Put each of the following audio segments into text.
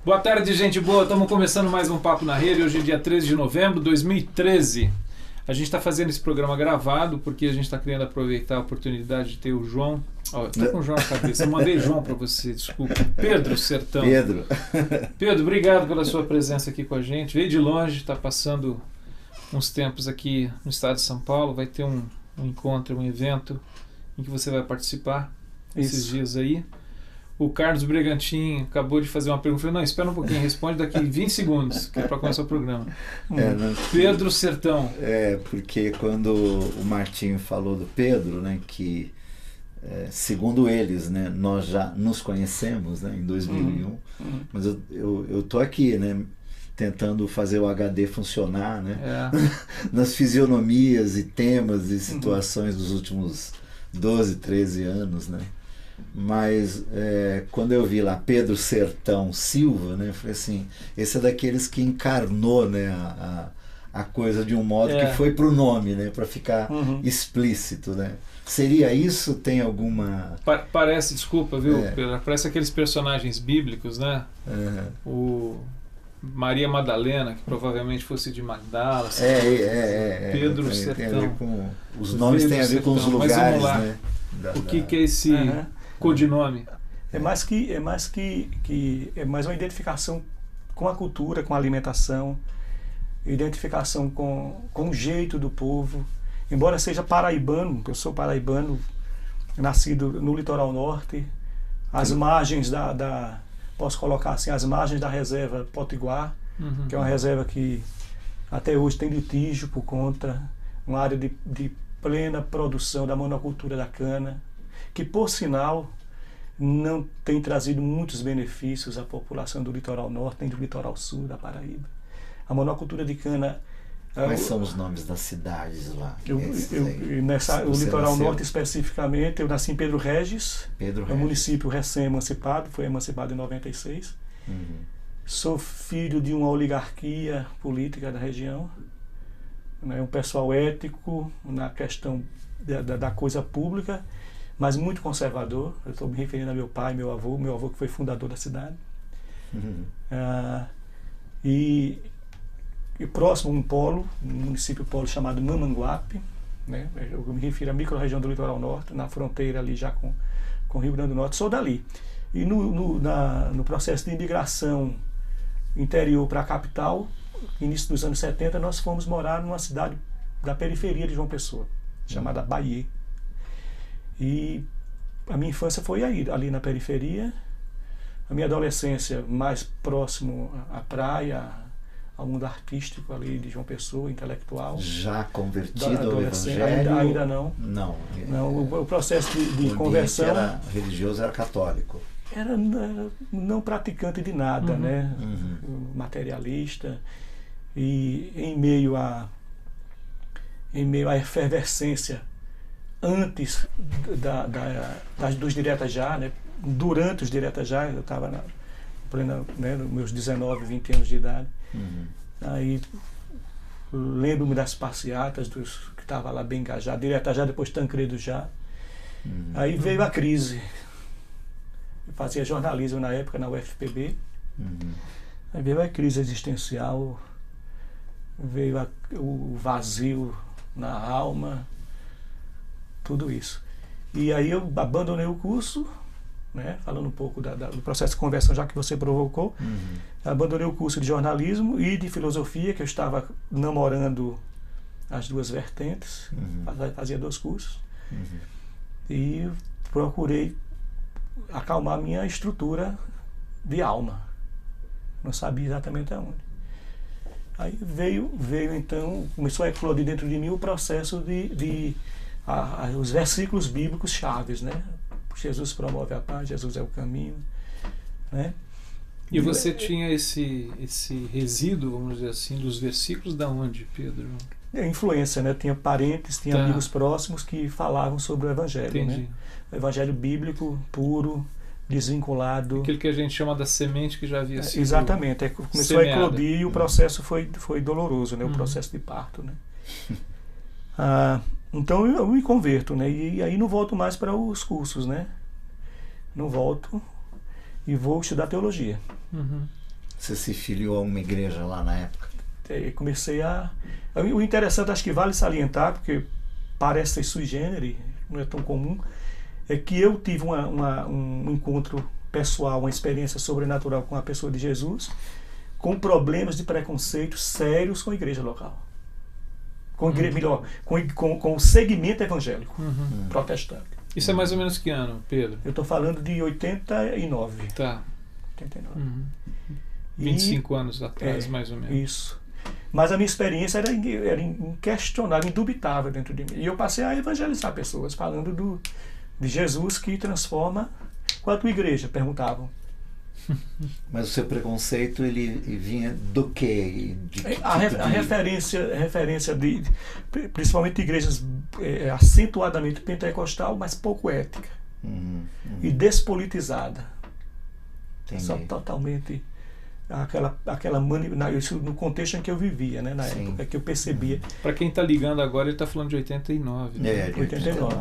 Boa tarde, gente boa. Estamos começando mais um Papo na Rede. Hoje é dia 13 de novembro de 2013. A gente está fazendo esse programa gravado porque a gente está querendo aproveitar a oportunidade de ter o João. Estou com o João na cabeça. Eu mandei João para você, desculpa. Pedro Sertão. Pedro, obrigado pela sua presença aqui com a gente. Veio de longe, está passando uns tempos aqui no estado de São Paulo. Vai ter um encontro, um evento em que você vai participar esses dias aí. O Carlos Bregantin acabou de fazer uma pergunta. Eu falei, não, espera um pouquinho, responde daqui 20 segundos, que é para começar o programa. Pedro Sertão. Porque quando o Martinho falou do Pedro, né, que segundo eles, né, nós já nos conhecemos, né, em 2001, mas eu tô aqui, né, tentando fazer o HD funcionar, né, nas fisionomias e temas e situações dos últimos 12, 13 anos, né. Mas quando eu vi lá Pedro Sertão Silva, né, eu falei assim, esse é daqueles que encarnou, né, a coisa de um modo que foi pro nome, né, para ficar explícito, né. Seria isso? Tem alguma... Parece, desculpa, viu, Pedro? Parece aqueles personagens bíblicos, né? O Maria Madalena, que provavelmente fosse de Magdala. Pedro Sertão. Os nomes têm a ver com os lugares, mas vamos lá. né? O que é esse codinome? É mais uma identificação com a cultura, com a alimentação, identificação com o jeito do povo. Embora seja paraibano, eu sou paraibano, nascido no litoral norte, às margens posso colocar assim, às margens da reserva Potiguar, que é uma reserva que até hoje tem litígio por conta, uma área de plena produção da monocultura da cana, que por sinal não tem trazido muitos benefícios à população do litoral norte nem do litoral sul da Paraíba. A monocultura de cana... Quais são os nomes das cidades lá? O litoral norte especificamente, eu nasci em Pedro Regis, é um município recém-emancipado, foi emancipado em 96. Sou filho de uma oligarquia política da região, né, um pessoal ético na questão da coisa pública, mas muito conservador. Eu estou me referindo a meu pai, meu avô que foi fundador da cidade. E próximo um município polo chamado Mamanguape, né? Eu me refiro à micro-região do litoral norte, na fronteira ali já com o Rio Grande do Norte, sou dali. E no processo de imigração interior para a capital, início dos anos 70, nós fomos morar numa cidade da periferia de João Pessoa, chamada Bahia. E a minha infância foi ali na periferia, a minha adolescência mais próximo à praia, ao mundo artístico ali de João Pessoa, intelectual. Já convertido ao evangelho? Ainda não. Não. O processo de conversão... Era religioso, era católico. Era não praticante de nada, né? Materialista. E em meio à efervescência antes dos diretas já, né? Durante os diretas já, eu estava nos meus 19, 20 anos de idade. Aí lembro-me das passeatas dos que estavam lá bem engajados, direta já, depois Tancredo já. Aí veio a crise. Eu fazia jornalismo na época na UFPB. Aí veio a crise existencial, veio o vazio na alma, tudo isso. E aí eu abandonei o curso, né, falando um pouco do processo de conversão, já que você provocou. Abandonei o curso de jornalismo e de filosofia, que eu estava namorando as duas vertentes, fazia 2 cursos. E procurei acalmar minha estrutura de alma. Não sabia exatamente aonde. Aí veio então, começou a eclodir dentro de mim o processo os versículos bíblicos chaves, né? Jesus promove a paz, Jesus é o caminho, né? E você tinha esse resíduo, vamos dizer assim, dos versículos da onde, Pedro? Influência, né? Tinha parentes, tinha amigos próximos que falavam sobre o Evangelho. Entendi. Né? O Evangelho bíblico, puro, desvinculado. Aquilo que a gente chama da semente que já havia sido exatamente. Começou semeada. A eclodir e o processo foi doloroso, né? O processo de parto. Né? Então eu me converto, né? E aí não volto mais para os cursos, né? Não volto e vou estudar teologia. você se filiou a uma igreja lá na época? Comecei a... O interessante, acho que vale salientar, porque parece ser sui generis, não é tão comum, é que eu tive um encontro pessoal, uma experiência sobrenatural com a pessoa de Jesus, com problemas de preconceito sérios com a igreja local. Com o segmento evangélico protestante. Isso é mais ou menos que ano, Pedro? Eu estou falando de 89. Tá. 89. 25 anos atrás, mais ou menos. Isso. Mas a minha experiência era inquestionável, indubitável dentro de mim. E eu passei a evangelizar pessoas, falando de Jesus que transforma. Qual a tua igreja? Perguntavam. Mas o seu preconceito, ele vinha do quê? A referência de principalmente de igrejas acentuadamente pentecostal, mas pouco ética. E despolitizada. Só totalmente isso no contexto em que eu vivia, né, na época que eu percebia. Para quem está ligando agora, ele está falando de 89. Né? De 89.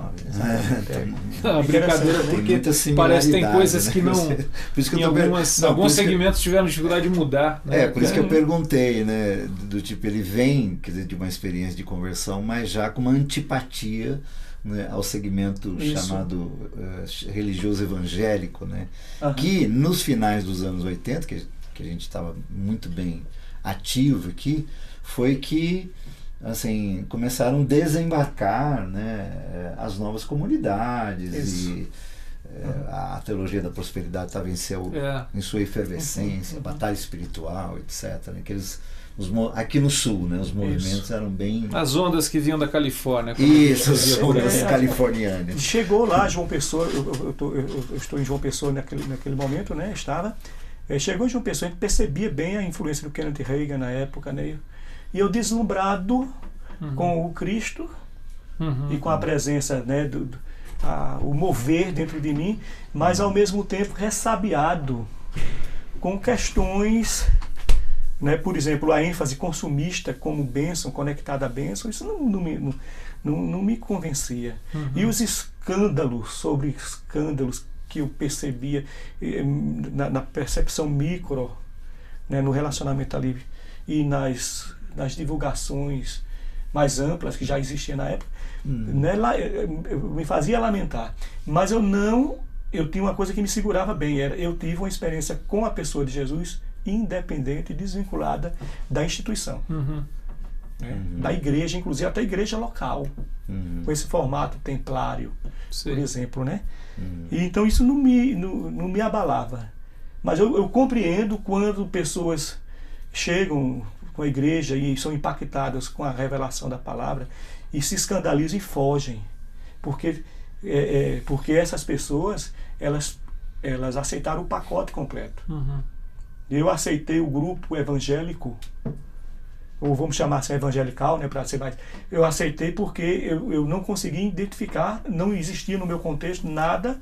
Brincadeira, porque parece que tem coisas, né, que não... Por isso que alguns segmentos tiveram dificuldade de mudar. Né? Por isso que eu perguntei, né, do tipo, ele vem, quer dizer, de uma experiência de conversão, mas já com uma antipatia, né, ao segmento chamado religioso evangélico, né, que nos finais dos anos 80, que a gente estava muito bem ativo aqui, foi que assim, começaram a desembarcar, né, as novas comunidades. E a teologia da prosperidade estava em sua efervescência, batalha espiritual, etc. Né, aqui no sul, né, os movimentos eram bem... As ondas que vinham da Califórnia. Isso, as ondas californianas. Chegou lá João Pessoa, eu estou em João Pessoa naquele momento, né, estava... Chegou em João Pessoa, a gente percebia bem a influência do Kenneth Reagan na época, né? E eu deslumbrado com o Cristo e com a presença, né, o mover dentro de mim, mas ao mesmo tempo ressabiado com questões, né, por exemplo, a ênfase consumista como bênção, conectada à bênção, isso não me convencia. E os escândalos sobre escândalos que eu percebia na percepção micro, né, no relacionamento ali e nas divulgações mais amplas que já existiam na época, né, me fazia lamentar. Mas eu tinha uma coisa que me segurava bem, eu tive uma experiência com a pessoa de Jesus independente e desvinculada da instituição. Né, da igreja, inclusive até a igreja local, com esse formato templário, por exemplo, né? E então isso não me abalava. Mas eu compreendo quando pessoas chegam com a igreja e são impactadas com a revelação da palavra e se escandalizam e fogem. Porque essas pessoas, elas aceitaram o pacote completo. Eu aceitei o grupo evangélico, ou vamos chamar assim evangelical, né, para ser mais... Eu aceitei porque eu não conseguia identificar, não existia no meu contexto nada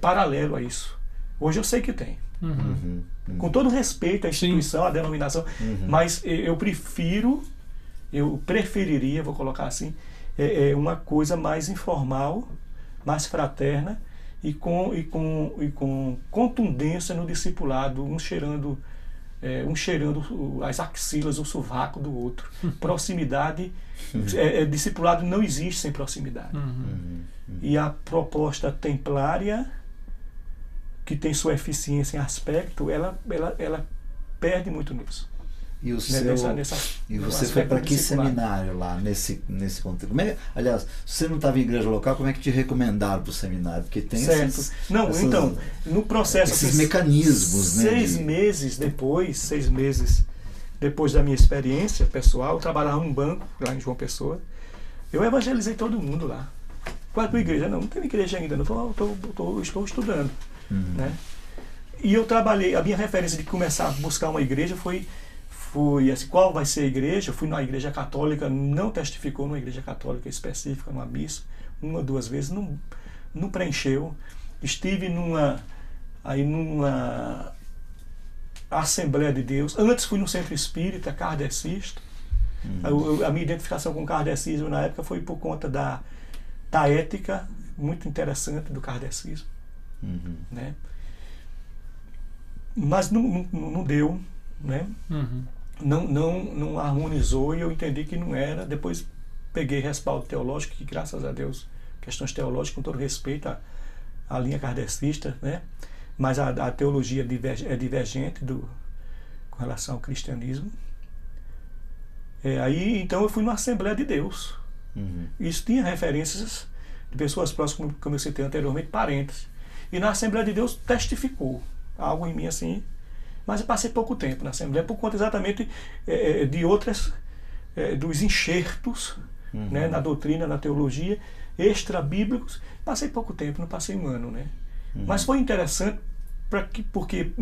paralelo a isso. Hoje eu sei que tem. Com todo respeito à instituição, à denominação, mas eu preferiria, vou colocar assim, uma coisa mais informal, mais fraterna e com contundência no discipulado, um cheirando as axilas, o sovaco do outro. Proximidade, discipulado não existe sem proximidade. E a proposta templária, que tem sua eficiência em aspecto, ela perde muito nisso. E você foi para que seminário lá, nesse contexto? Aliás, se você não estava em igreja local, como é que te recomendaram para o seminário? Porque tem então, no processo... Esses mecanismos, né? 6 meses depois da minha experiência pessoal, eu trabalhava num banco, lá em João Pessoa, eu evangelizei todo mundo lá. Qual é a tua igreja? Não tem igreja ainda, estou estudando. Né? E eu trabalhei, a minha referência de começar a buscar uma igreja foi assim, qual vai ser a igreja? Eu fui numa igreja católica, não testificou numa igreja católica específica, numa missa, 1 ou 2 vezes, não preencheu. Estive numa Assembleia de Deus. Antes fui no Centro Espírita kardecista. A minha identificação com o kardecismo na época foi por conta da ética muito interessante do kardecismo. Né? Mas não deu, né? Não harmonizou e eu entendi que não era. Depois peguei respaldo teológico, que graças a Deus, questões teológicas, com todo respeito à linha kardecista, né? Mas a teologia é divergente com relação ao cristianismo. Aí então eu fui numa Assembleia de Deus. Isso tinha referências de pessoas próximas, como eu citei anteriormente, parentes. E na Assembleia de Deus testificou algo em mim assim. Mas eu passei pouco tempo na Assembleia por conta exatamente de outras, dos enxertos, né, na doutrina, na teologia, extra-bíblicos. Passei pouco tempo, não passei um ano, né? Mas foi interessante porque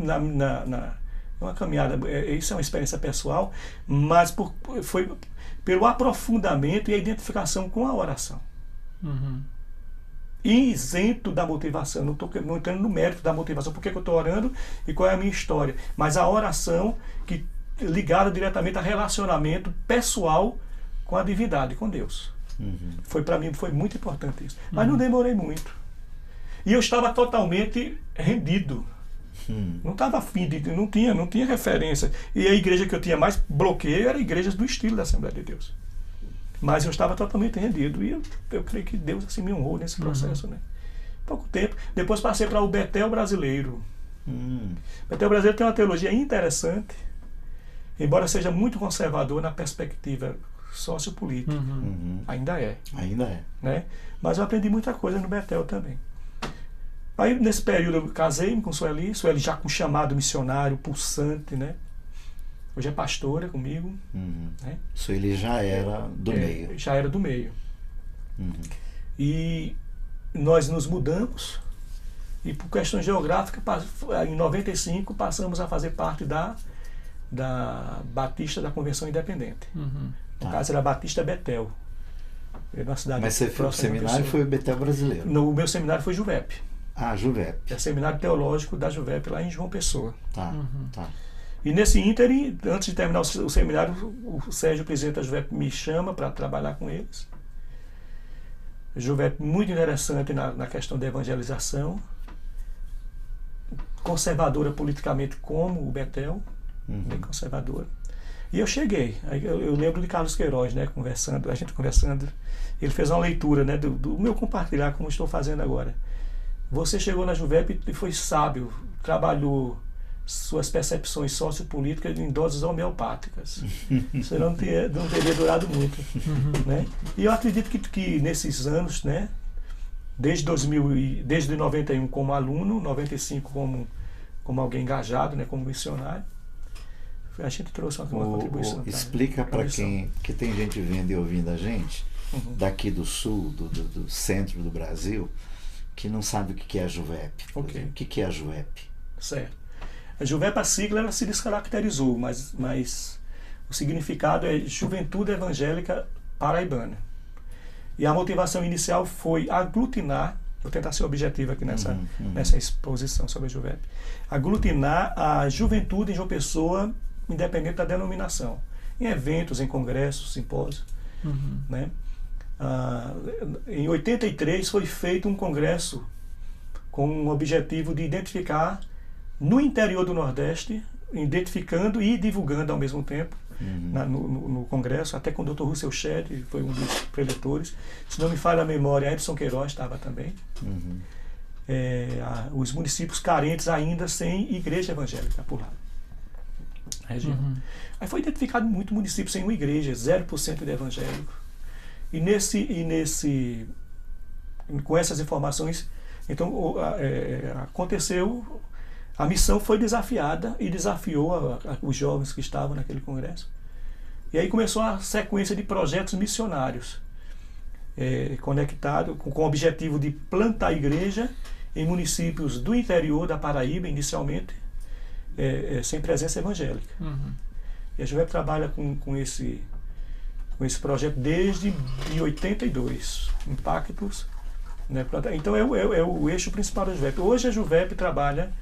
uma caminhada, isso é uma experiência pessoal, mas foi pelo aprofundamento e a identificação com a oração. Isento da motivação, não estou entrando no mérito da motivação, por que eu estou orando e qual é a minha história, mas a oração ligada diretamente a relacionamento pessoal com a divindade, com Deus. Para mim foi muito importante isso, mas não demorei muito e eu estava totalmente rendido. Não estava afim não tinha referência, e a igreja que eu tinha mais bloqueio era igrejas do estilo da Assembleia de Deus. Mas eu estava totalmente rendido e eu creio que Deus assim me honrou nesse processo, né? Pouco tempo. Depois passei para o Betel Brasileiro. Betel Brasileiro tem uma teologia interessante, embora seja muito conservador na perspectiva sociopolítica. Ainda é. Né? Mas eu aprendi muita coisa no Betel também. Aí nesse período eu casei-me com Sueli já com chamado missionário, pulsante, né? Hoje é pastora comigo. Né? Sueli já era do meio. Já era do meio. E nós nos mudamos e por questão geográfica, em 95 passamos a fazer parte da Batista da Convenção Independente. No caso era Batista Betel. Na cidade. Mas o seminário foi o Betel Brasileiro? O meu seminário foi Juvep. Juvep. É seminário teológico da Juvep lá em João Pessoa. Tá. E nesse ínterim, antes de terminar o seminário, o Sérgio, presidente da Juvep, me chama para trabalhar com eles. Juvep muito interessante na questão da evangelização, conservadora politicamente como o Betel, bem conservadora. E eu cheguei, eu lembro de Carlos Queiroz, né, a gente conversando, ele fez uma leitura, né, do meu compartilhar, como estou fazendo agora. Você chegou na Juvep e foi sábio, trabalhou suas percepções sociopolíticas em doses homeopáticas. Isso não teria durado muito. Né? E eu acredito que nesses anos, né, desde 91 como aluno, 95 como alguém engajado, né, como missionário, a gente trouxe uma contribuição. Explica para quem, que tem gente vendo e ouvindo a gente, daqui do sul, do centro do Brasil, que não sabe o que é a Juvep. O que é a Juvep? Certo. A Juvep, a sigla, ela se descaracterizou, mas o significado é Juventude Evangélica Paraibana. E a motivação inicial foi aglutinar, vou tentar ser objetivo aqui nessa exposição sobre a Juvep, aglutinar a juventude em João Pessoa, independente da denominação, em eventos, em congressos, simpósios. Né? Em 83 foi feito um congresso com o objetivo de identificar no interior do Nordeste, identificando e divulgando ao mesmo tempo, no Congresso, até com o Dr. Russell Shedd, foi um dos preletores. Se não me falha a memória, Edson Queiroz estava também. Os municípios carentes ainda sem igreja evangélica por lá. Região. Aí foi identificado muito município sem uma igreja, 0% de evangélico. E com essas informações, então aconteceu. A missão foi desafiada e desafiou os jovens que estavam naquele congresso. E aí começou a sequência de projetos missionários, conectado com o objetivo de plantar igreja em municípios do interior da Paraíba, inicialmente, sem presença evangélica. E a Juvep trabalha com esse projeto desde 82, impactos. Né? Então é o eixo principal da Juvep. Hoje a Juvep trabalha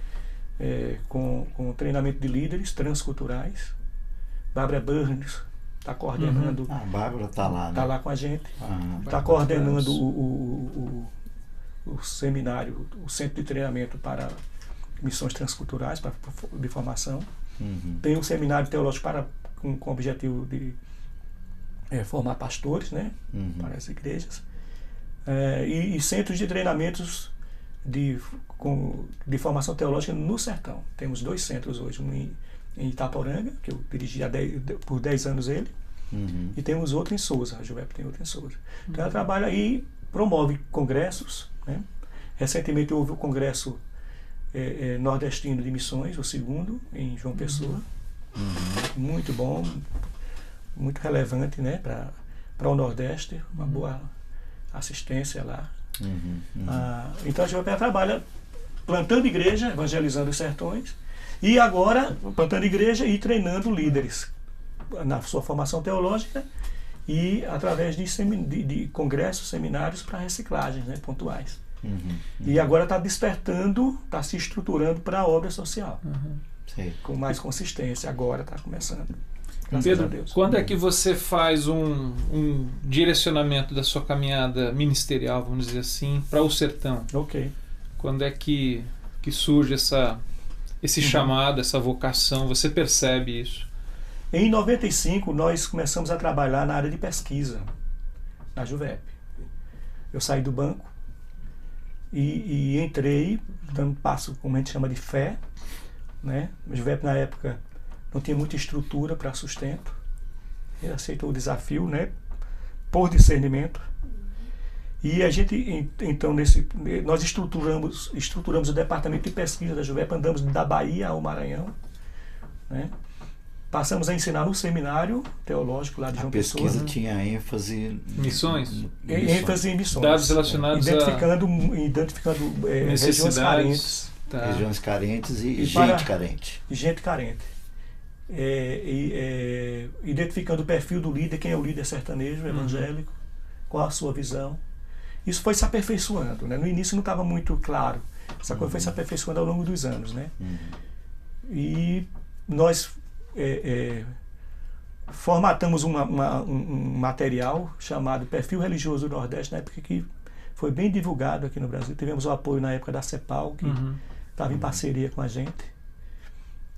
com treinamento de líderes transculturais. Bárbara Burns está coordenando. A Bárbara está lá, né? Está lá com a gente. Está coordenando o seminário, o centro de treinamento para missões transculturais de formação. Tem um seminário teológico com o objetivo de formar pastores, né, para as igrejas. E centros de treinamentos de formação teológica no sertão. Temos 2 centros hoje, um em Itaporanga, que eu dirigi por 10 anos ele, e temos outro em Souza, a Juvep tem outro em Souza. Então ela trabalha aí, promove congressos, né? Recentemente houve o congresso nordestino de missões, o 2º, em João Pessoa. Muito bom, muito relevante, né, para o Nordeste, uma boa assistência lá. Então a Juvep trabalha plantando igreja, evangelizando os sertões, e agora plantando igreja e treinando líderes na sua formação teológica e através de congressos, seminários para reciclagens, né, pontuais. E agora está despertando, está se estruturando para a obra social, com mais consistência. Agora está começando. Pedro, quando é que você faz um direcionamento da sua caminhada ministerial, vamos dizer assim, para o sertão? Ok. Quando é que surge esse chamado, essa vocação? Você percebe isso? Em 95, nós começamos a trabalhar na área de pesquisa, na Juvep. Eu saí do banco e entrei, dando passo, como a gente chama de fé, né? A Juvep, na época, não tinha muita estrutura para sustento. Ele aceitou o desafio, né, por discernimento. E a gente, então, nós estruturamos o departamento de pesquisa da Juvep, andamos da Bahia ao Maranhão, né? Passamos a ensinar no seminário teológico lá de João Pessoa. A pesquisa tinha ênfase missões. ênfase em missões. Dados relacionados identificando regiões carentes. Tá. Regiões carentes e gente carente. Gente carente. Identificando o perfil do líder, quem é o líder sertanejo, evangélico, qual a sua visão. Isso foi se aperfeiçoando, né? No início não estava muito claro. Essa coisa foi se aperfeiçoando ao longo dos anos, né? E nós formatamos um material chamado Perfil Religioso do Nordeste, na época que foi bem divulgado aqui no Brasil. Tivemos o apoio na época da CEPAL, que estava em parceria com a gente,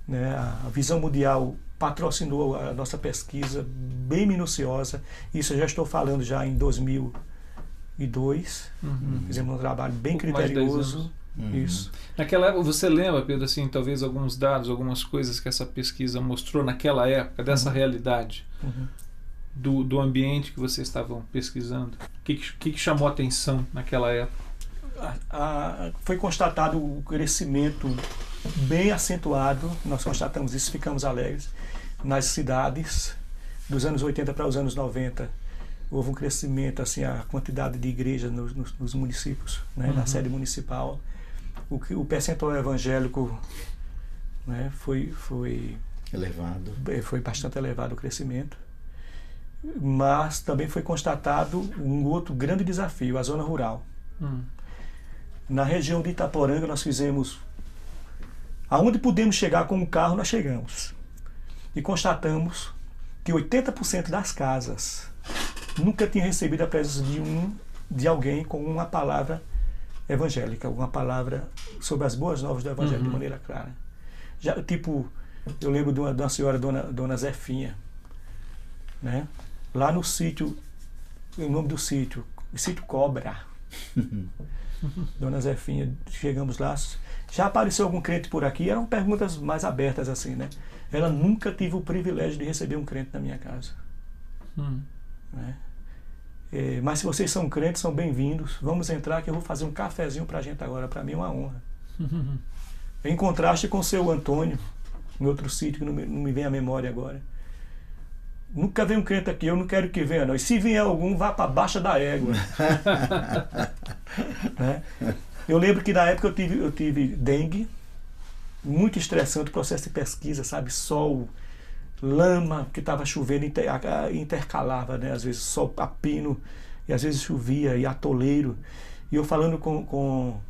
né? A Visão Mundial patrocinou a nossa pesquisa bem minuciosa. Isso eu já estou falando já em 2002. Fizemos um trabalho bem criterioso. Isso. Naquela época, você lembra, Pedro, assim, talvez alguns dados, algumas coisas que essa pesquisa mostrou naquela época, dessa realidade do ambiente que vocês estavam pesquisando? O que chamou a atenção naquela época? Foi constatado o crescimento bem acentuado, nós constatamos isso, ficamos alegres, nas cidades, dos anos 80 para os anos 90, houve um crescimento, assim, a quantidade de igrejas nos municípios, né, na sede municipal. O percentual evangélico, né, foi elevado. Foi bastante elevado o crescimento. Mas também foi constatado um outro grande desafio, a zona rural. Na região de Itaporanga nós fizemos... Aonde pudemos chegar com o carro, nós chegamos. E constatamos que 80% das casas nunca tinha recebido a presença de alguém com uma palavra evangélica, uma palavra sobre as boas novas do evangelho de maneira clara. Já, tipo, eu lembro de uma senhora, dona Zefinha, né? Lá no sítio, o nome do sítio Cobra. Dona Zefinha, chegamos lá, já apareceu algum crente por aqui? Eram perguntas mais abertas assim, né? Ela nunca tive o privilégio de receber um crente na minha casa. Né? Mas se vocês são crentes, são bem-vindos. Vamos entrar que eu vou fazer um cafezinho pra gente agora. Para mim é uma honra. Em contraste com o seu Antônio, em outro sítio que não me vem à memória agora. Nunca veio um crente aqui, eu não quero que venha não. E se vier algum, vá para baixa da égua. Né? Eu lembro que na época eu tive dengue, muito estressante o processo de pesquisa, sabe? Sol, lama, porque estava chovendo, intercalava, né? Às vezes sol a pino, e às vezes chovia, e atoleiro. E eu falando com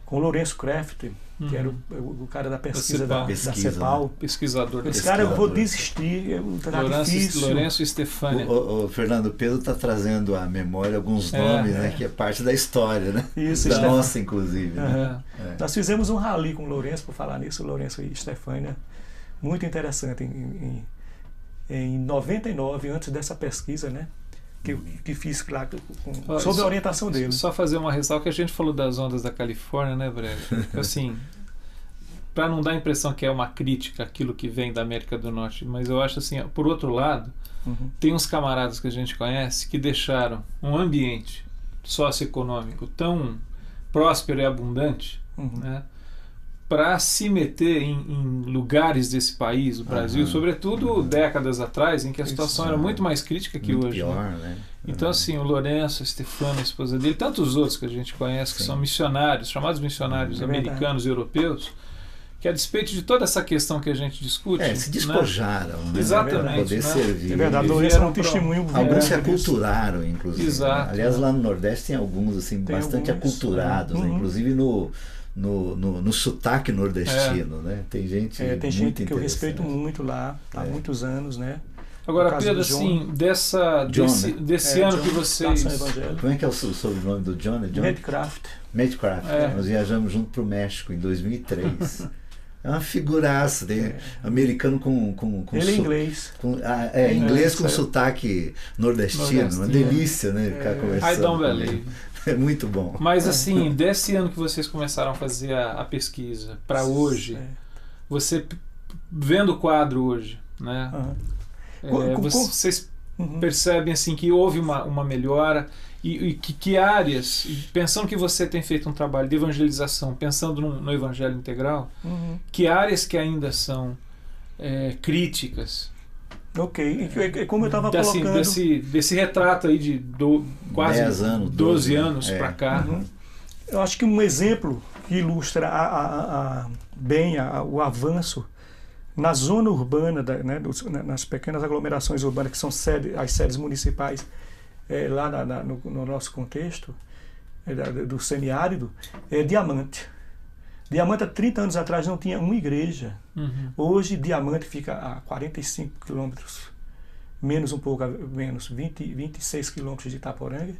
o Lourenço Kraft, que era o cara da pesquisa da CEPAL. Pesquisador. Esse cara, eu vou desistir, tá difícil. Lourenço e Stefânia. O Fernando Pedro está trazendo à memória alguns nomes, né, que é parte da história, né? Isso, da nossa, inclusive. Né? Nós fizemos um rally com o Lourenço, por falar nisso, o Lourenço e Stefânia, muito interessante, em 99, antes dessa pesquisa, né? Que fiz lá sob a orientação dele. Só fazer uma ressalva, que a gente falou das ondas da Califórnia, né, Brega? Assim, para não dar a impressão que é uma crítica àquilo que vem da América do Norte, mas eu acho assim, por outro lado, tem uns camaradas que a gente conhece que deixaram um ambiente socioeconômico tão próspero e abundante, né, para se meter em lugares desse país, o Brasil, sobretudo décadas atrás, em que a situação era muito mais crítica que muito hoje. Pior, né? Então, assim, o Lourenço, a Stefana, a esposa dele, tantos outros que a gente conhece que são missionários, chamados missionários americanos e europeus, que a despeito de toda essa questão que a gente discute... se despojaram, né? Exatamente. Para poder servir. É verdade, Lourenço era um testemunho. Alguns se aculturaram, inclusive. Exato. Né? Aliás, lá no Nordeste tem alguns assim, bastante aculturados, né? Inclusive no sotaque nordestino, né? Tem gente tem gente que eu respeito muito lá, há muitos anos, né? Agora, Pedro, assim, desse ano John, que vocês... Como é que é o sobrenome do John? Medcraft. Medcraft. Nós viajamos junto para o México em 2003. É uma figuraça, americano com ele é inglês. Inglês com sotaque nordestino. Uma delícia, né? Ficar conversando. I don't believe. É muito bom. Mas assim, desse ano que vocês começaram a fazer a pesquisa para hoje, você vendo o quadro hoje, né? Vocês percebem assim que houve uma melhora e que áreas, pensando que você tem feito um trabalho de evangelização, pensando no evangelho integral, que áreas que ainda são críticas? Ok, e como eu estava colocando... Desse retrato aí de quase 10 anos, 12 anos para cá. Eu acho que um exemplo que ilustra bem o avanço na zona urbana, né, nas pequenas aglomerações urbanas, que são as sedes municipais, lá no nosso contexto, do semiárido, é Diamante. Diamante, há 30 anos atrás, não tinha uma igreja. Hoje, Diamante fica a 45 quilômetros, um pouco menos, 26 quilômetros de Itaporanga.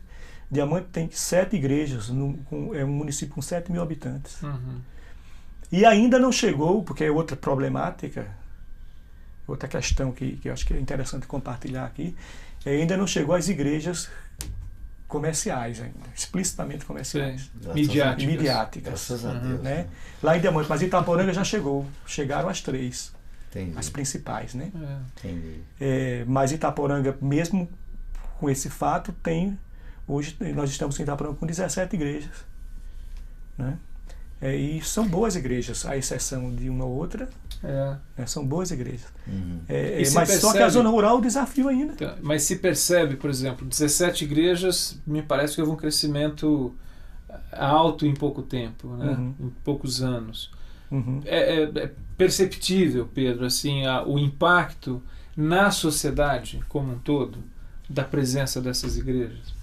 Diamante tem 7 igrejas, é um município com 7 mil habitantes. E ainda não chegou, porque é outra problemática, outra questão que eu acho que é interessante compartilhar aqui, ainda não chegou às igrejas comerciais ainda, explicitamente comerciais. Midiáticas. Graças a Deus. Né? Lá em Diamante, mas Itaporanga já chegaram as 3. Entendi. As principais, né? Entendi. Mas Itaporanga, mesmo com esse fato, hoje nós estamos em Itaporanga com 17 igrejas, né? E são boas igrejas, à exceção de uma ou outra, são boas igrejas. Mas só que a zona rural é um desafio ainda. Então, mas se percebe, por exemplo, 17 igrejas, me parece que houve um crescimento alto em pouco tempo, né? Em poucos anos. É perceptível, Pedro, assim, o impacto na sociedade como um todo da presença dessas igrejas?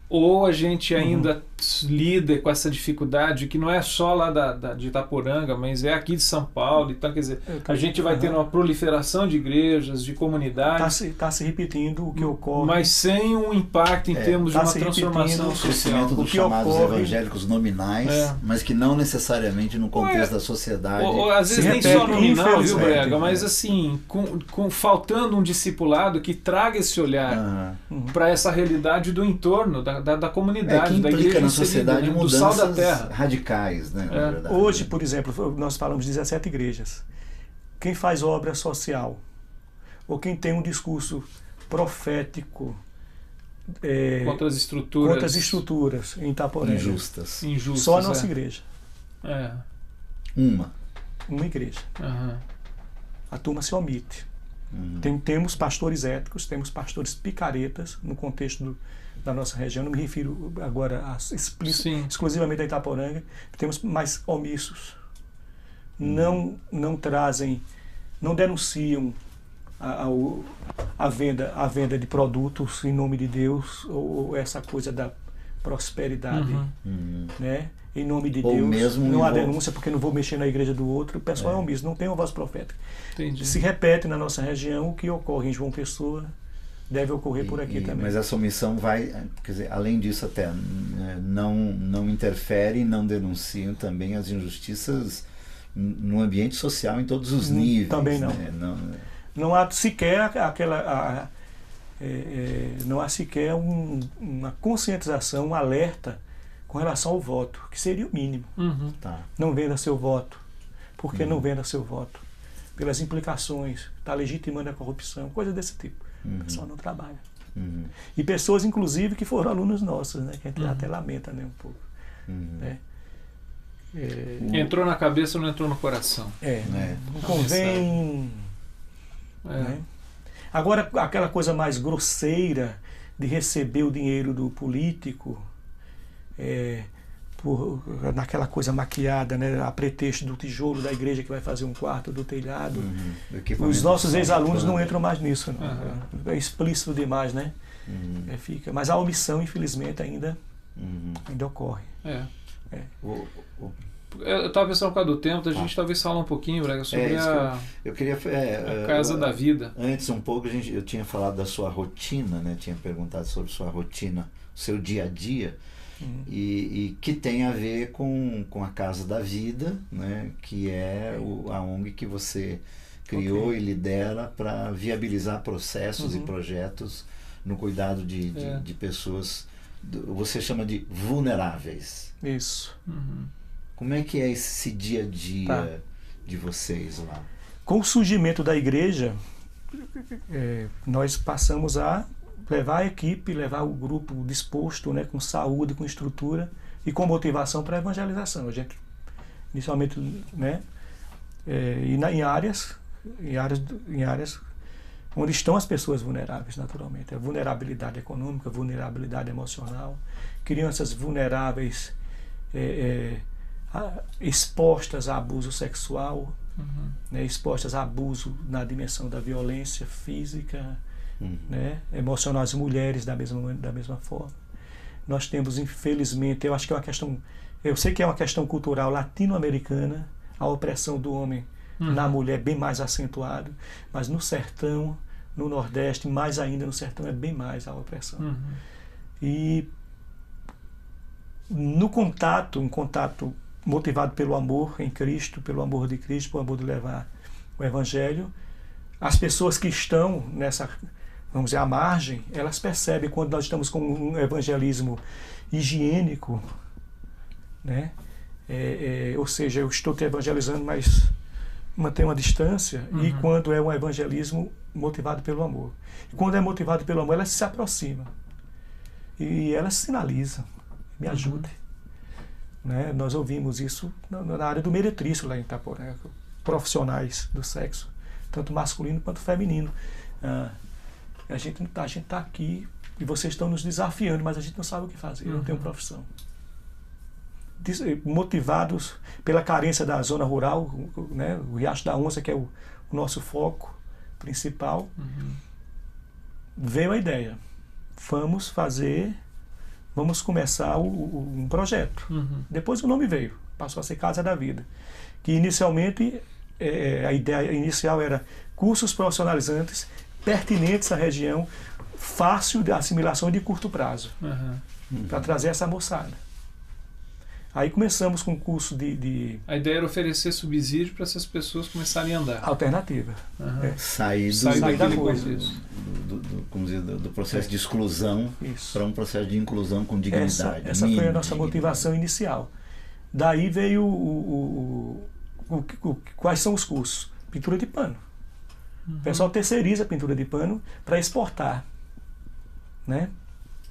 Ou a gente ainda lida com essa dificuldade que não é só lá de Itaporanga, mas é aqui de São Paulo. Então, quer dizer, a gente vai ter uma proliferação de igrejas, de comunidades. Está se repetindo o que ocorre. Mas sem um impacto em termos de uma transformação social. O crescimento dos chamados evangélicos nominais, mas que não necessariamente no contexto da sociedade. Ou às vezes nem só nominal, viu, Brega? Mas assim, faltando um discipulado que traga esse olhar para essa realidade do entorno, da comunidade, que da igreja na sociedade, né? Do sal da terra. Radicais, né? Na verdade, hoje, por exemplo, nós falamos de 17 igrejas. Quem faz obra social, ou quem tem um discurso profético contra as estruturas em Itaporanga, injustas. Só a nossa igreja. Uma igreja. A turma se omite. Temos pastores éticos, temos pastores picaretas no contexto da nossa região, não me refiro agora exclusivamente a Itaporanga, temos mais omissos, não trazem, não denunciam a venda de produtos em nome de Deus, ou essa coisa da prosperidade, né? Em nome de ou Deus, mesmo não há denúncia porque não vou mexer na igreja do outro, o pessoal é omisso, não tem uma voz profética. Entendi. Se repete na nossa região o que ocorre em João Pessoa, deve ocorrer por aqui também. Mas essa omissão vai, quer dizer, além disso até, não interfere, não denunciam também as injustiças no ambiente social em todos os níveis. Também não. Né? Não há sequer não há sequer uma conscientização, um alerta com relação ao voto, que seria o mínimo. Tá. Não venda seu voto. Por que não venda seu voto? Pelas implicações, está legitimando a corrupção, coisa desse tipo. O pessoal não trabalha. E pessoas, inclusive, que foram alunos nossos, né? Que a gente até lamenta, né, um pouco. Né? Entrou na cabeça ou não entrou no coração? Não convém. Né? Agora, aquela coisa mais grosseira de receber o dinheiro do político, naquela coisa maquiada, né, a pretexto do tijolo da igreja que vai fazer um quarto do telhado. Os nossos ex-alunos não entram mais nisso, não. É explícito demais, né? Fica. Mas a omissão, infelizmente, ainda ocorre. Eu estava pensando por causa do tempo, a gente talvez falar um pouquinho, Braga, sobre eu queria, a Casa da Vida. Antes um pouco, eu tinha falado da sua rotina, né? Tinha perguntado sobre sua rotina, seu dia a dia, e que tem a ver com a Casa da Vida, né? Que é a ONG que você criou e lidera para viabilizar processos e projetos no cuidado de pessoas, você chama de vulneráveis. Isso. Como é que é esse dia a dia de vocês lá? Com o surgimento da igreja, nós passamos a levar a equipe, levar o grupo disposto, né, com saúde, com estrutura e com motivação para a evangelização. A gente, inicialmente, né, em áreas onde estão as pessoas vulneráveis, naturalmente. A vulnerabilidade econômica, vulnerabilidade emocional, crianças vulneráveis, expostas a abuso sexual, né, expostas a abuso na dimensão da violência física, né, emocional, as mulheres da mesma forma. Nós temos, infelizmente, eu acho que é uma questão, eu sei que é uma questão cultural latino-americana, a opressão do homem na mulher bem mais acentuado, mas no sertão, no Nordeste, mais ainda no sertão, é bem mais a opressão. E no contato, um contato motivado pelo amor em Cristo, pelo amor de Cristo, pelo amor de levar o Evangelho, as pessoas que estão nessa, vamos dizer, à margem, elas percebem quando nós estamos com um evangelismo higiênico, né? Ou seja, eu estou te evangelizando, mas mantenho uma distância, e quando é um evangelismo motivado pelo amor. E quando é motivado pelo amor, elas se aproximam. E elas sinalizam, me ajude. Né? Nós ouvimos isso na área do meretrício lá em Itaporã, profissionais do sexo, tanto masculino quanto feminino. A gente está aqui e vocês estão nos desafiando, mas a gente não sabe o que fazer, eu não tenho profissão. Motivados pela carência da zona rural, né? O Riacho da Onça, que é o nosso foco principal, veio a ideia. Vamos começar um projeto. Depois o nome veio, passou a ser Casa da Vida, que inicialmente a ideia inicial era cursos profissionalizantes pertinentes à região, fácil de assimilação e de curto prazo, para trazer essa moçada. Aí começamos com um curso A ideia era oferecer subsídio para essas pessoas começarem a andar. Alternativa. Sair da coisa. Do processo de exclusão para um processo de inclusão com dignidade. Essa foi a nossa motivação inicial. Daí veio quais são os cursos? Pintura de pano. O pessoal terceiriza a pintura de pano para exportar. Né?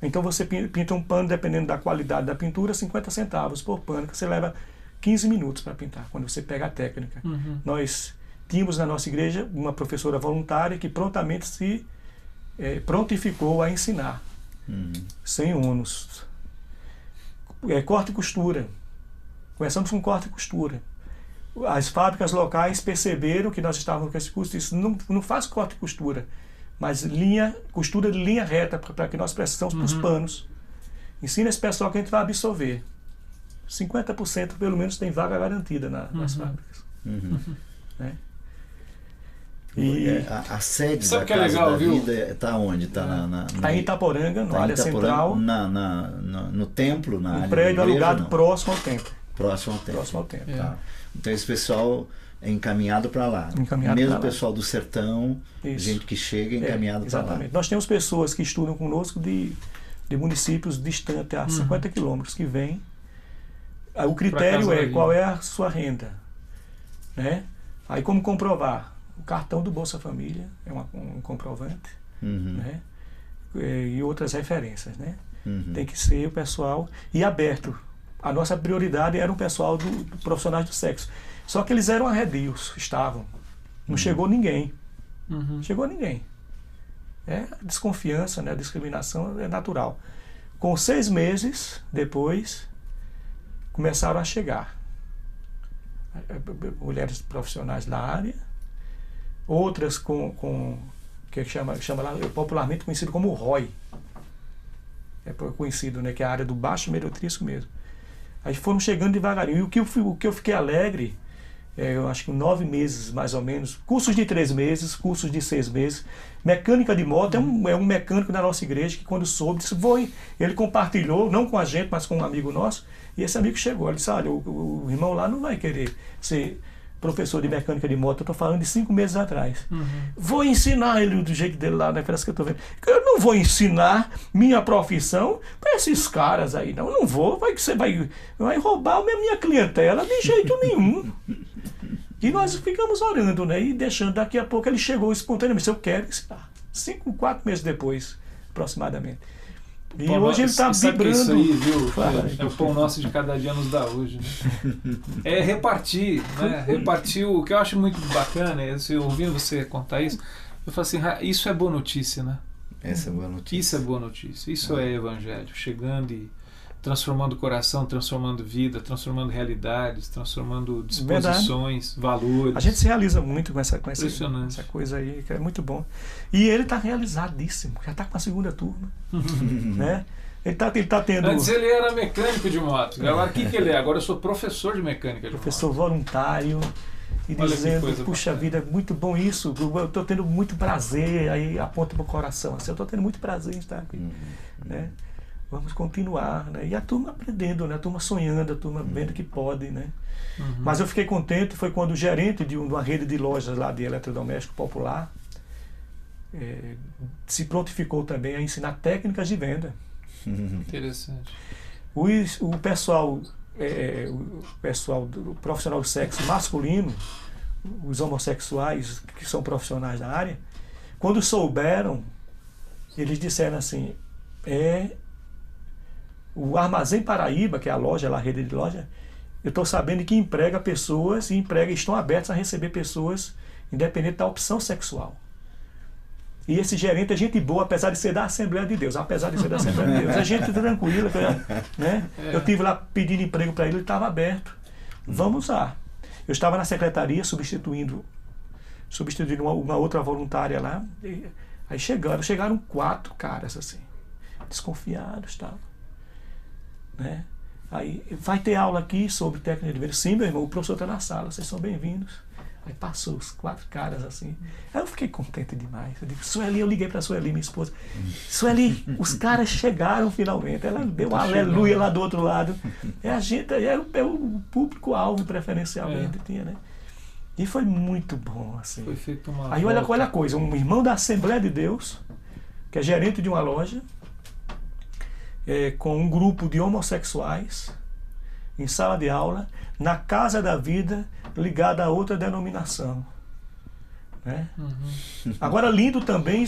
Então você pinta um pano, dependendo da qualidade da pintura, 50 centavos por pano, que você leva 15 minutos para pintar, quando você pega a técnica. Nós tínhamos na nossa igreja uma professora voluntária que prontamente se prontificou a ensinar, sem ônus. Corte e costura. Começamos com corte e costura. As fábricas locais perceberam que nós estávamos com esse curso e disseram, não faz corte e costura, mas costura de linha reta, para que nós precisamos para os panos. Ensina esse pessoal que a gente vai absorver. 50% pelo menos tem vaga garantida nas fábricas. Né? A sede Sabe da que é Casa legal, da viu? Vida está onde? Está em Itaporanga, na área central. No templo, na área prédio da igreja, alugado não? próximo ao templo. Próximo ao templo. Próximo ao templo. Tá. Então esse pessoal é encaminhado para lá. Encaminhado Mesmo pra o lá. pessoal do sertão, Isso. gente que chega é encaminhado para lá. Exatamente. Nós temos pessoas que estudam conosco de municípios distantes, a 50 quilômetros, que vêm. Aí o critério é qual é a sua renda. Né? Aí como comprovar? O cartão do Bolsa Família é um comprovante. Né? E outras referências. Né? Tem que ser o pessoal e aberto. A nossa prioridade era o pessoal do profissionais do sexo. Só que eles eram arredios, estavam. Não chegou ninguém. Chegou ninguém. É desconfiança, né? A discriminação é natural. Com 6 meses depois, começaram a chegar mulheres profissionais da área, outras com que chama lá, popularmente conhecido como ROI. É conhecido, né? Que é a área do baixo meretrístico mesmo. Aí foram chegando devagarinho. E o que eu fiquei alegre, eu acho que 9 meses mais ou menos, cursos de 3 meses, cursos de 6 meses. Mecânica de moto é um mecânico da nossa igreja que quando soube, disse, ele compartilhou, não com a gente, mas com um amigo nosso, e esse amigo chegou, ele disse, olha, o irmão lá não vai querer ser professor de mecânica de moto, eu estou falando de 5 meses atrás. Vou ensinar ele do jeito dele lá, né? Parece que eu estou vendo. Eu não vou ensinar minha profissão para esses caras aí, não. Eu não vou, vai que você vai roubar a minha clientela de jeito nenhum. E nós ficamos orando, né? E deixando, daqui a pouco ele chegou espontaneamente, eu quero ensinar. 4 meses depois, aproximadamente. E pão hoje ele está vibrando. Isso aí, viu? Fala. É o pão nosso de cada dia nos dá hoje. Né? É repartir, né? Repartir o que eu acho muito bacana, ouvindo você contar isso, eu falo assim, isso é boa notícia, né? Essa é boa notícia. Isso é boa notícia, isso é evangelho, chegando e transformando o coração, transformando vida, transformando realidades, transformando disposições, valores. A gente se realiza muito com essa coisa aí, que é muito bom. E ele está realizadíssimo, já está com a segunda turma. Né? Ele tá tendo... Antes ele era mecânico de moto, agora o que ele é? Agora eu sou professor de mecânica de professor moto. Voluntário. E olha dizendo, puxa vida, é muito bom isso, eu estou tendo muito prazer, aí aponta para o coração, assim, eu estou tendo muito prazer em estar aqui. Né? Vamos continuar, né? E a turma aprendendo, né? A turma sonhando, a turma vendo que pode, né? Mas eu fiquei contente, foi quando o gerente de uma rede de lojas lá de eletrodoméstico popular se prontificou também a ensinar técnicas de venda. Interessante. O pessoal do profissional do sexo masculino, os homossexuais que são profissionais da área, quando souberam, eles disseram assim, o Armazém Paraíba, que é a loja, a rede de loja, eu estou sabendo que emprega pessoas e estão abertos a receber pessoas independente da opção sexual. E esse gerente é gente boa, apesar de ser da Assembleia de Deus. É gente tranquila, né? Eu estive lá pedindo emprego para ele estava aberto. Vamos lá. Eu estava na secretaria substituindo uma outra voluntária lá. Aí chegaram 4 caras assim, desconfiados, tal. Né? Aí, vai ter aula aqui sobre técnica de venda? Sim, meu irmão, o professor está na sala, vocês são bem-vindos. Aí passou os 4 caras assim. Aí eu fiquei contente demais. Eu digo, Sueli, eu liguei para a Sueli, minha esposa. Sueli, os caras chegaram finalmente. Ela deu um aleluia lá do outro lado. É o público-alvo preferencialmente tinha, né? E foi muito bom, assim. Foi feito uma aí olha a coisa, um irmão da Assembleia de Deus, que é gerente de uma loja, com um grupo de homossexuais em sala de aula, na Casa da Vida, ligada a outra denominação. Né? Agora, lindo também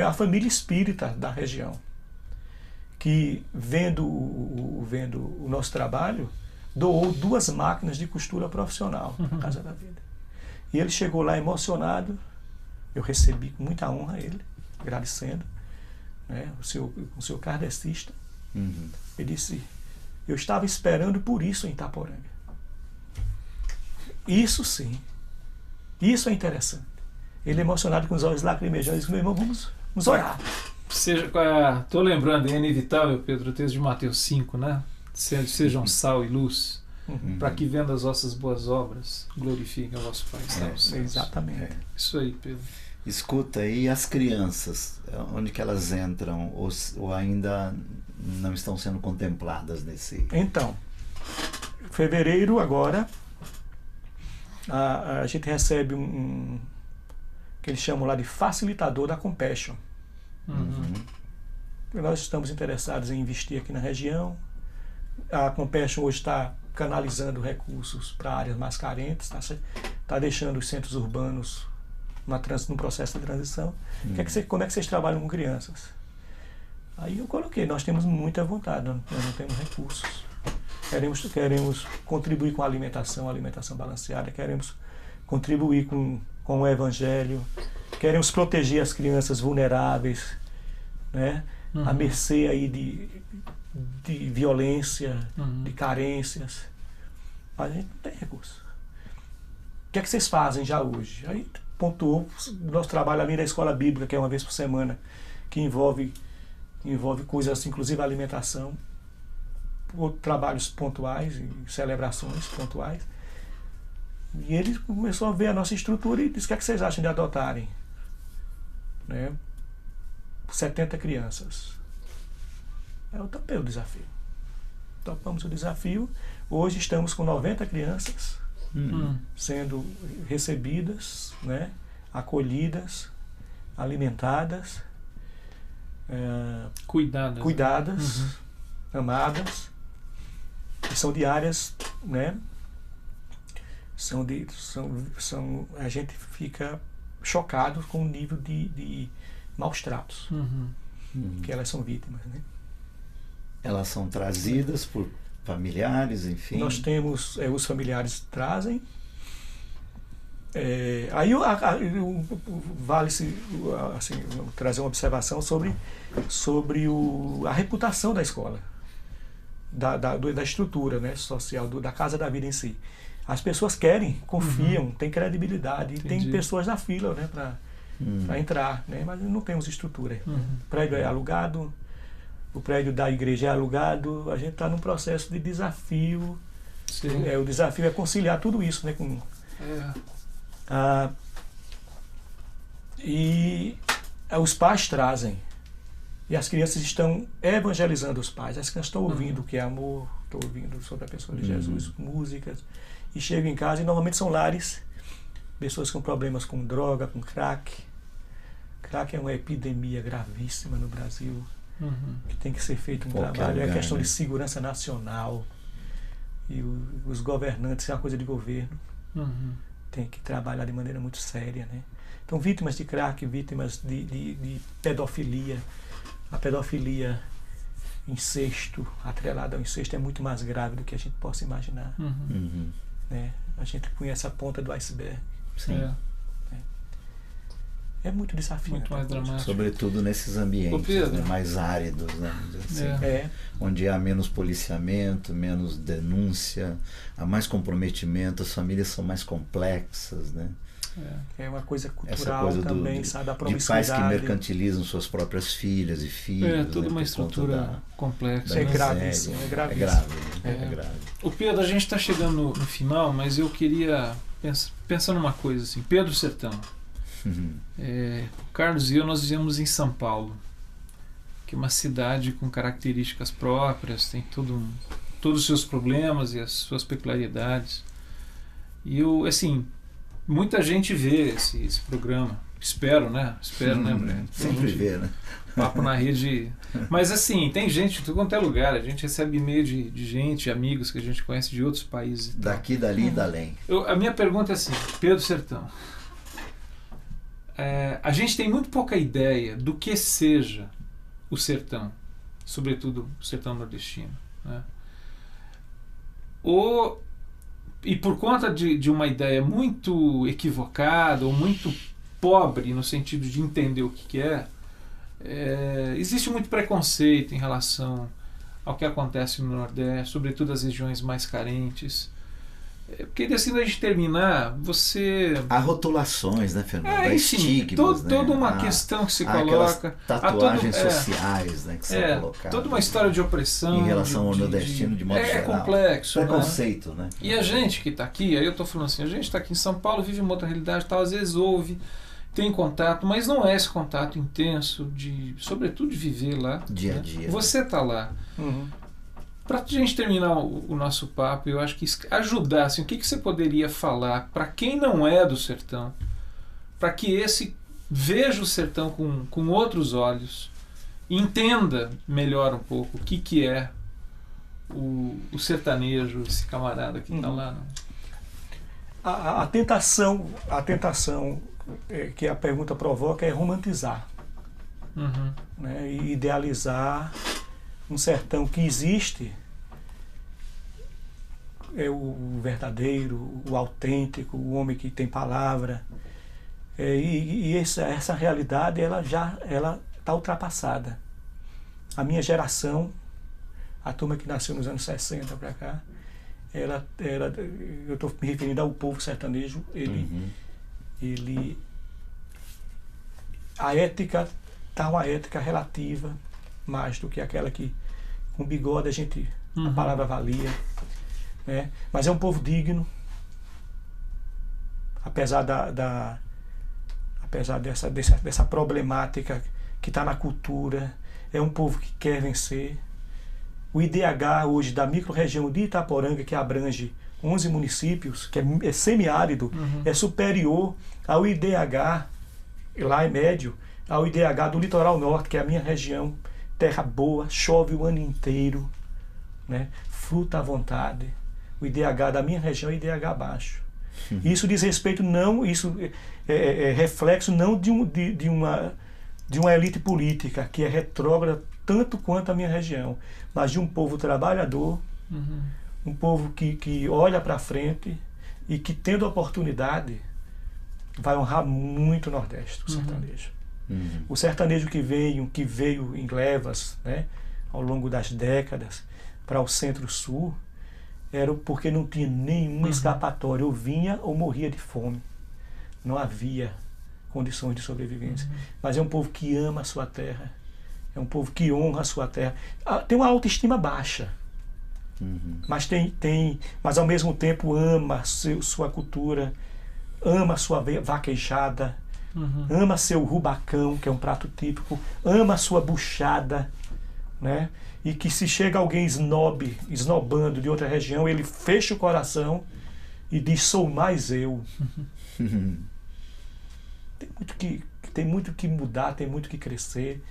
a família espírita da região, que vendo o nosso trabalho, doou 2 máquinas de costura profissional na Casa da Vida. E ele chegou lá emocionado, eu recebi com muita honra ele, agradecendo, né, o senhor kardecista. Ele disse, eu estava esperando por isso em Itaporanga. Isso sim, isso é interessante. Ele emocionado com os olhos lacrimejando, disse, meu irmão, vamos orar. Estou lembrando, é inevitável, Pedro, o texto de Mateus 5, né? Sejam sal e luz. para que vendo as vossas boas obras glorifiquem o vosso Pai que está nos céus. Exatamente. Isso aí, Pedro. Escuta, e as crianças, onde que elas entram ou ainda não estão sendo contempladas nesse... Então, fevereiro agora, a gente recebe que eles chamam lá de facilitador da Compassion. Nós estamos interessados em investir aqui na região. A Compassion hoje está canalizando recursos para áreas mais carentes, está deixando os centros urbanos num processo de transição. Como é que vocês trabalham com crianças? Aí eu coloquei, nós temos muita vontade, nós não temos recursos. Queremos contribuir com a alimentação balanceada, queremos contribuir com o evangelho, queremos proteger as crianças vulneráveis, né? À mercê aí de violência, de carências. A gente não tem recurso. O que é que vocês fazem já hoje? Aí pontuou o nosso trabalho ali da escola bíblica, que é uma vez por semana, que envolve coisas, inclusive alimentação, trabalhos pontuais e celebrações pontuais. E ele começou a ver a nossa estrutura e disse: o que é que vocês acham de adotarem? Né? 70 crianças. Eu topei o desafio. Topamos o desafio. Hoje estamos com 90 crianças sendo recebidas, né? Acolhidas, alimentadas, cuidadas, amadas. E são de áreas, né? A gente fica chocado com o nível de maus tratos que elas são vítimas, né? Elas são trazidas por familiares, enfim. Nós temos, os familiares trazem. Aí vale-se assim, trazer uma observação sobre a reputação da escola, da estrutura, né, social, da Casa da Vida em si. As pessoas querem, confiam, têm credibilidade, e tem pessoas na fila, né, para entrar, né, mas não temos estrutura. O prédio é alugado, o prédio da igreja é alugado, a gente está num processo de desafio. O desafio é conciliar tudo isso, né, e os pais trazem, e as crianças estão evangelizando os pais. As crianças estão ouvindo o que é amor, estão ouvindo sobre a pessoa de Jesus, músicas, e chegam em casa, e normalmente são lares, pessoas com problemas com droga, com crack. Crack é uma epidemia gravíssima no Brasil, que tem que ser feito um trabalho. É questão de segurança nacional, e os governantes, é uma coisa de governo, tem que trabalhar de maneira muito séria, né? Então, vítimas de crack, vítimas de pedofilia. A pedofilia, incesto, atrelada ao incesto, é muito mais grave do que a gente possa imaginar. Né? A gente conhece a ponta do iceberg. Sim. É muito desafiante. Muito mais dramático. Sobretudo nesses ambientes, né, mais áridos, né, assim, onde há menos policiamento, menos denúncia, há mais comprometimento, as famílias são mais complexas, né? É uma coisa cultural. Essa coisa também, sabe, a de promiscuidade. pais que mercantilizam suas próprias filhas e filhos. Toda, né, uma estrutura complexa. É gravíssimo, é gravíssimo. É grave. O Pedro, a gente está chegando no final, mas eu queria pensar numa coisa assim. Pedro Sertão. Carlos e eu, nós vivemos em São Paulo, que é uma cidade com características próprias, tem todos os seus problemas e as suas peculiaridades. E eu, assim, muita gente vê esse programa. Espero, né, Breno? Sempre vê, né? Papo na Rede. Mas assim, tem gente de tudo quanto é lugar. A gente recebe e-mail de gente, amigos que a gente conhece de outros países. Daqui, dali e dalém. A minha pergunta é assim, Pedro Sertão. A gente tem muito pouca ideia do que seja o sertão, sobretudo o sertão nordestino, né? E por conta de uma ideia muito equivocada ou muito pobre no sentido de entender o que é, existe muito preconceito em relação ao que acontece no Nordeste, sobretudo as regiões mais carentes. Porque assim, a gente terminar, você... Há rotulações, né, Fernando? Há enfim, estigmas, né? toda uma questão que se há coloca. tatuagens sociais, né, que são colocadas. Toda uma história de opressão. Em relação ao nordestino, de modo geral. É complexo. Preconceito, né? E a gente que está aqui, aí eu estou falando assim, a gente está aqui em São Paulo, vive uma outra realidade, tal, às vezes ouve, tem contato, mas não é esse contato intenso, sobretudo de viver lá. Dia a né? dia. Você está lá. Uhum. Para a gente terminar o nosso papo, eu acho que ajudar, assim, o que você poderia falar para quem não é do sertão, para que esse veja o sertão com outros olhos, entenda melhor um pouco o que é o sertanejo, esse camarada que está lá. Né? A tentação que a pergunta provoca é romantizar, né, e idealizar um sertão que existe, é o verdadeiro, o autêntico, o homem que tem palavra, e essa realidade ela está ultrapassada. A minha geração, a turma que nasceu nos anos 60 para cá, eu estou me referindo ao povo sertanejo, a ética está uma ética relativa, mais do que aquela que com bigode a palavra valia, né? Mas é um povo digno, apesar dessa problemática que está na cultura. É um povo que quer vencer. O IDH hoje da microrregião de Itaporanga, que abrange 11 municípios, que é semiárido, é superior ao IDH, lá é médio, ao IDH do litoral norte, que é a minha região. Terra boa, chove o ano inteiro, né? Fruta à vontade. O IDH da minha região é IDH baixo. Isso diz respeito isso é reflexo não de uma elite política que é retrógrada tanto quanto a minha região, mas de um povo trabalhador, um povo que olha para frente e que, tendo oportunidade, vai honrar muito o Nordeste, o sertanejo. O sertanejo que veio em levas, né, ao longo das décadas para o Centro-Sul, era porque não tinha nenhuma escapatória. Ou vinha ou morria de fome. Não havia condições de sobrevivência. Mas é um povo que ama a sua terra. É um povo que honra a sua terra. Tem uma autoestima baixa. Mas ao mesmo tempo ama sua cultura, ama sua vaquejada, ama seu rubacão, que é um prato típico, ama sua buchada, né? E que se chega alguém esnobando de outra região, ele fecha o coração e diz: sou mais eu. Tem muito que mudar, tem muito que crescer,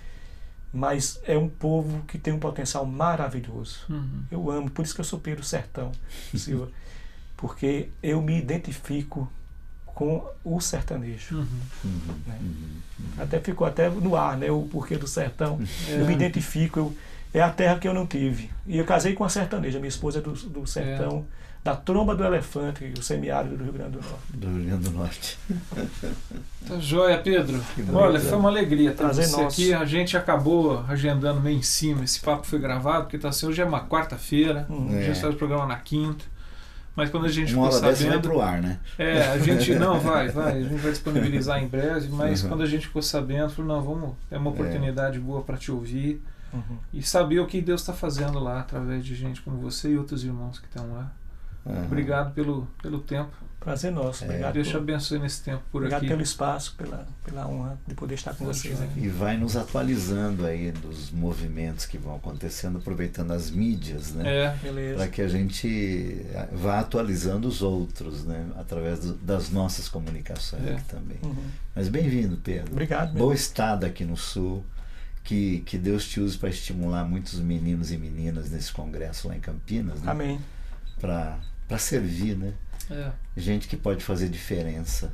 mas é um povo que tem um potencial maravilhoso. Eu amo, por isso que eu sou Pedro Sertão, Silva, porque eu me identifico com o sertanejo. Né? Até ficou no ar, né, o porquê do sertão. Eu me identifico, é a terra que eu não tive. E eu casei com a sertaneja, minha esposa é do sertão, da Tromba do Elefante, o semiárido do Rio Grande do Norte. Do Rio Grande do Norte. Tá joia, Pedro. Olha, foi uma alegria ter Prazer você nosso. aqui. A gente acabou agendando meio em cima. Esse papo foi gravado, porque tá assim, hoje é uma quarta-feira, a gente faz o programa na quinta. Mas quando a gente ficou sabendo... vai pro ar, né? A gente não vai, a gente vai disponibilizar em breve, mas quando a gente ficou sabendo, falou, não, vamos, é uma oportunidade boa para te ouvir e saber o que Deus está fazendo lá, através de gente como você e outros irmãos que estão lá. Obrigado pelo tempo. Prazer nosso. Obrigado. Deus te abençoe nesse tempo por obrigado aqui. Pelo espaço, pela honra de poder estar com vocês aqui. E vai nos atualizando aí dos movimentos que vão acontecendo, aproveitando as mídias, né? Para que a gente vá atualizando os outros, né? Através das nossas comunicações aqui também. Mas bem-vindo, Pedro. Obrigado. Boa estada aqui no Sul. Que Deus te use para estimular muitos meninos e meninas nesse congresso lá em Campinas, né? Amém. Para servir, né? Gente que pode fazer diferença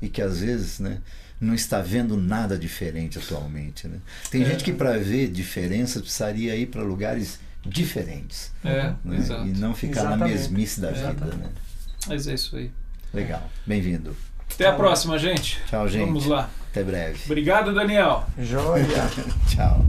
e que às vezes, né, não está vendo nada diferente atualmente, né? Tem gente que para ver diferença precisaria ir para lugares diferentes, né? E não ficar na mesmice da vida, né? Mas é isso aí. Legal, bem-vindo. Até a próxima, gente. Tchau, gente. Vamos lá. Até breve. Obrigado, Daniel. Joia. Tchau.